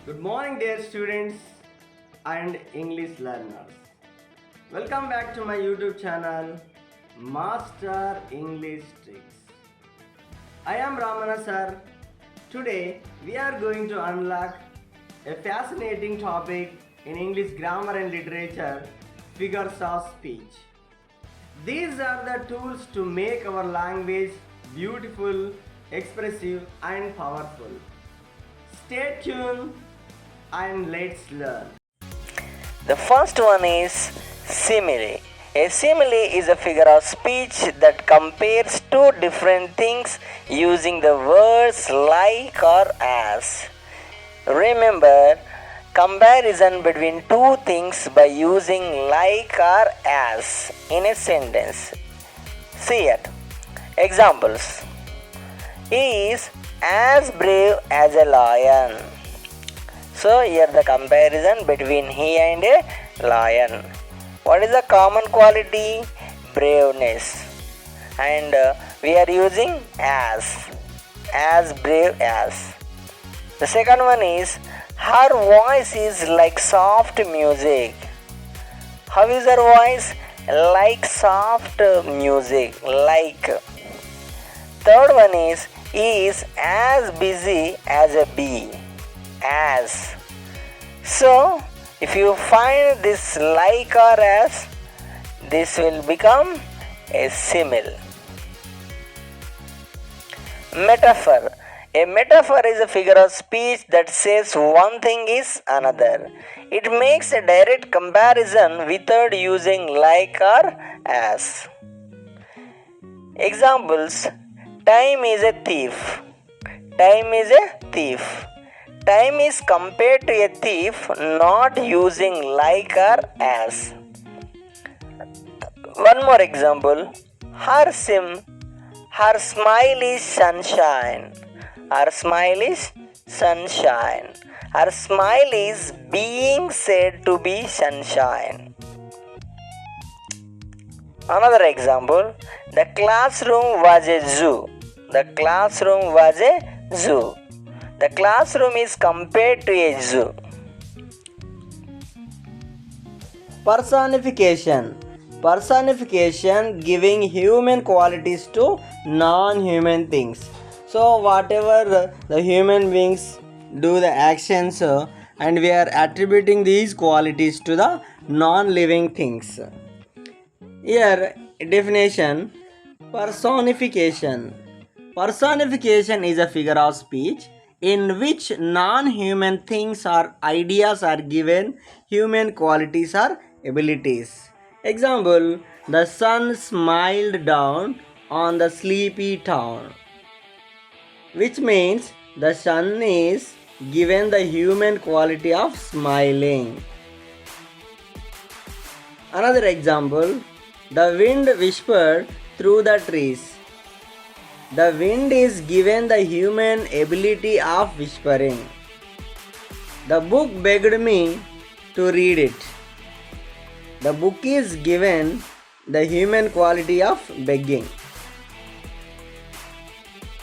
Good morning, dear students and English learners. Welcome back to my YouTube channel, Master English Tricks. I am Ramana sir. Today, we are going to unlock a fascinating topic in English grammar and literature, figures of speech. These are the tools to make our language beautiful, expressive, and powerful. Stay tuned and let's learn. The first one is simile. A simile is a figure of speech that compares two different things using the words like or as. Remember, comparison between two things by using like or as in a sentence. See it. Examples. He is as brave as a lion. So here the comparison between he and a lion. What is the common quality? Braveness. And we are using as brave as. The second one is her voice is like soft music. How is her voice? Like soft music. Like. Third one is he is as busy as a bee. As. So, if you find this like or as, this will become a simile. Metaphor. A metaphor is a figure of speech that says one thing is another. It makes a direct comparison without using like or as. Examples. Time is a thief. Time is a thief. Time is compared to a thief, not using like or as. One more example. Her smile is sunshine. Her smile is sunshine. Her smile is being said to be sunshine. Another example. The classroom was a zoo. The classroom was a zoo. The classroom is compared to a zoo. Personification. Personification giving human qualities to non-human things. So whatever the human beings do the actions and we are attributing these qualities to the non-living things. Here definition. Personification. Personification is a figure of speech in which non-human things or ideas are given human qualities or abilities. Example, the sun smiled down on the sleepy town, which means the sun is given the human quality of smiling. Another example, the wind whispered through the trees. The wind is given the human ability of whispering. The book begged me to read it. The book is given the human quality of begging.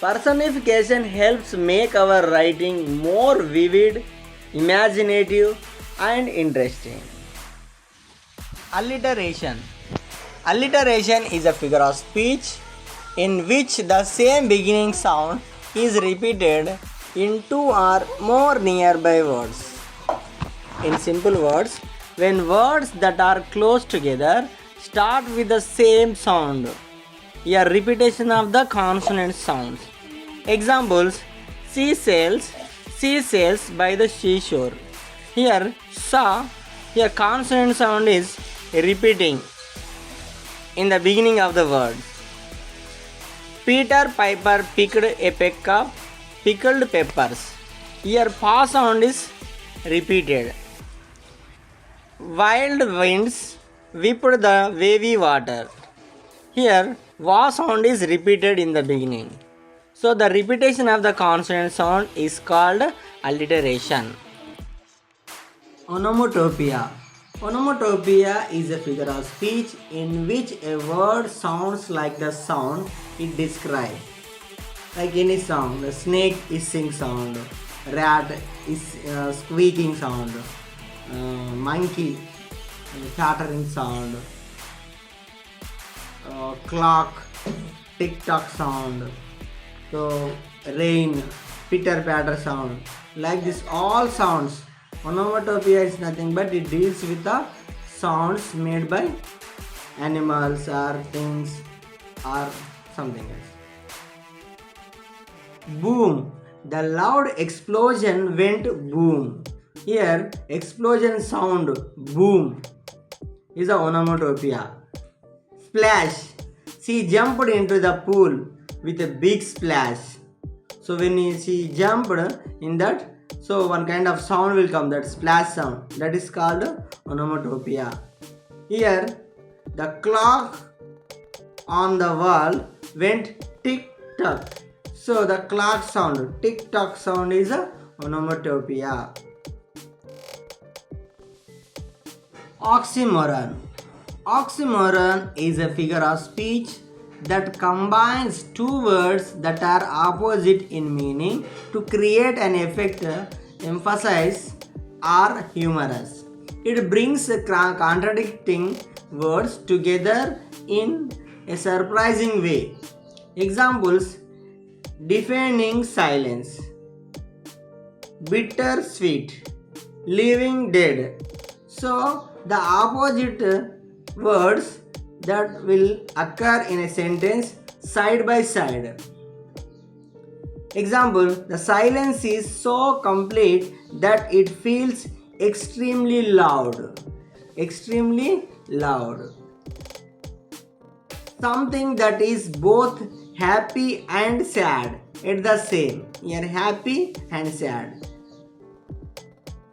Personification helps make our writing more vivid, imaginative, and interesting. Alliteration. Alliteration is a figure of speech in which the same beginning sound is repeated in two or more nearby words. In simple words, when words that are close together start with the same sound, a repetition of the consonant sounds. Examples, she sails by the seashore. Here, sa, here consonant sound is repeating in the beginning of the word. Peter Piper picked a peck of pickled peppers. Here pa sound is repeated. Wild winds whipped the wavy water. Here wa sound is repeated in the beginning. So the repetition of the consonant sound is called alliteration. Onomatopoeia. Onomatopoeia is a figure of speech in which a word sounds like the sound it describes. Like any sound, the snake hissing sound, rat is squeaking sound, monkey chattering sound, clock tick tock sound, so rain pitter patter sound. Like this, all sounds. Onomatopoeia is nothing but it deals with the sounds made by animals or things or something else. Boom. The loud explosion went boom. Here, explosion sound boom is a onomatopoeia. Splash. She jumped into the pool with a big splash. So when she jumped in that, so one kind of sound will come, that splash sound. That is called onomatopoeia. Here, the clock on the wall went tick tock. So the clock sound, tick tock sound is a onomatopoeia. Oxymoron. Oxymoron is a figure of speech that combines two words that are opposite in meaning to create an effect emphasize or humorous. It brings contradicting words together in a surprising way. Examples: deafening silence, bitter sweet, living dead. So the opposite words that will occur in a sentence side by side. Example: the silence is so complete that it feels extremely loud. Extremely loud. Something that is both happy and sad at the same. Here, happy and sad.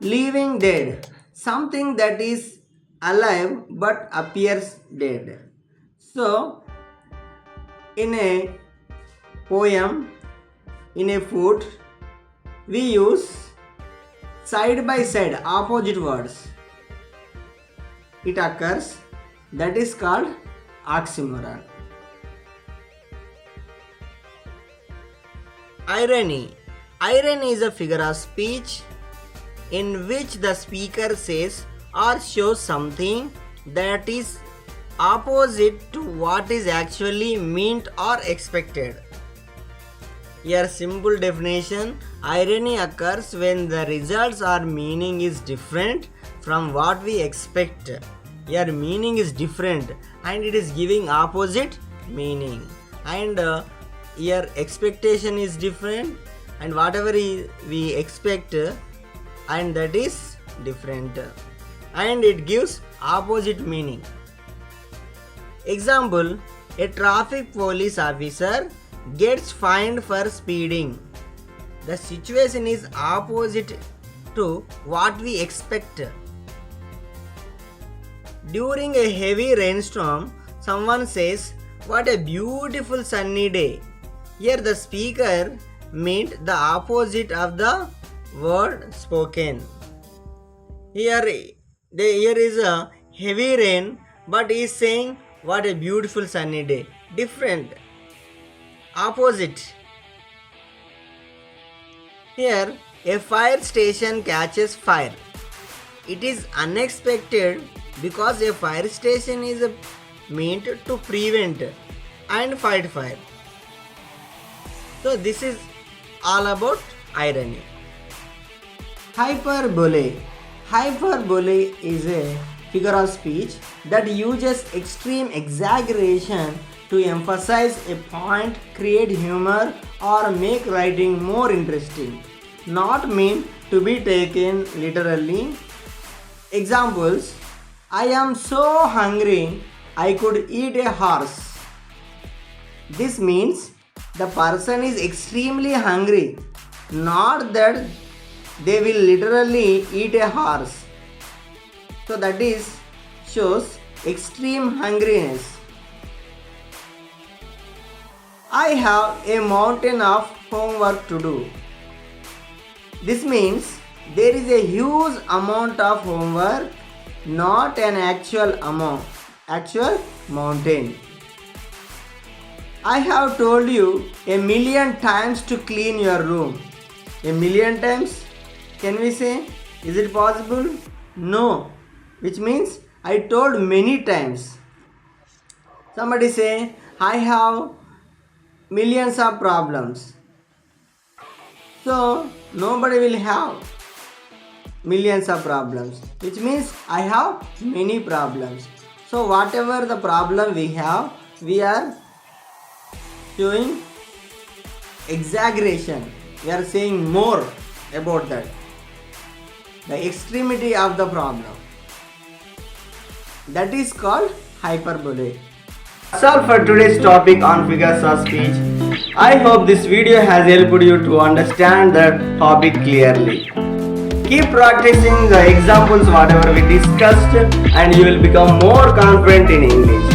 Living dead. Something that is alive but appears dead. So, in a poem, in a foot, we use side by side opposite words. It occurs, that is called oxymoron. Irony. Irony is a figure of speech in which the speaker says or shows something that is opposite to what is actually meant or expected. Here, simple definition: irony occurs when the results or meaning is different from what we expect. Here, meaning is different and it is giving opposite meaning, and here expectation is different and whatever we expect and that is different, and it gives opposite meaning. Example: a traffic police officer gets fined for speeding. The situation is opposite to what we expect. During a heavy rainstorm, someone says, "What a beautiful sunny day." Here the speaker meant the opposite of the word spoken. Here is a heavy rain, but he is saying, "What a beautiful sunny day." Different. Opposite. Here, a fire station catches fire. It is unexpected because a fire station is meant to prevent and fight fire. So this is all about irony. Hyperbole. Hyperbole is a figure of speech that uses extreme exaggeration to emphasize a point, create humor, or make writing more interesting. Not meant to be taken literally. Examples: I am so hungry, I could eat a horse. This means the person is extremely hungry, not that they will literally eat a horse. So that is shows extreme hungriness. I have a mountain of homework to do. This means there is a huge amount of homework, not an actual mountain. I have told you a million times to clean your room. A million times? Can we say? Is it possible? No. Which means I told many times. Somebody say, I have millions of problems. So nobody will have millions of problems, which means I have many problems. So whatever the problem we have, we are showing exaggeration. We are saying more about that. The extremity of the problem. That is called hyperbole. That's all for today's topic on figures of speech. I hope this video has helped you to understand the topic clearly. Keep practicing the examples whatever we discussed and you will become more confident in English.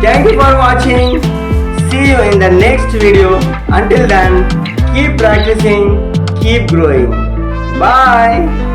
Thank you for watching. See you in the next video. Until then, keep practicing, keep growing. Bye.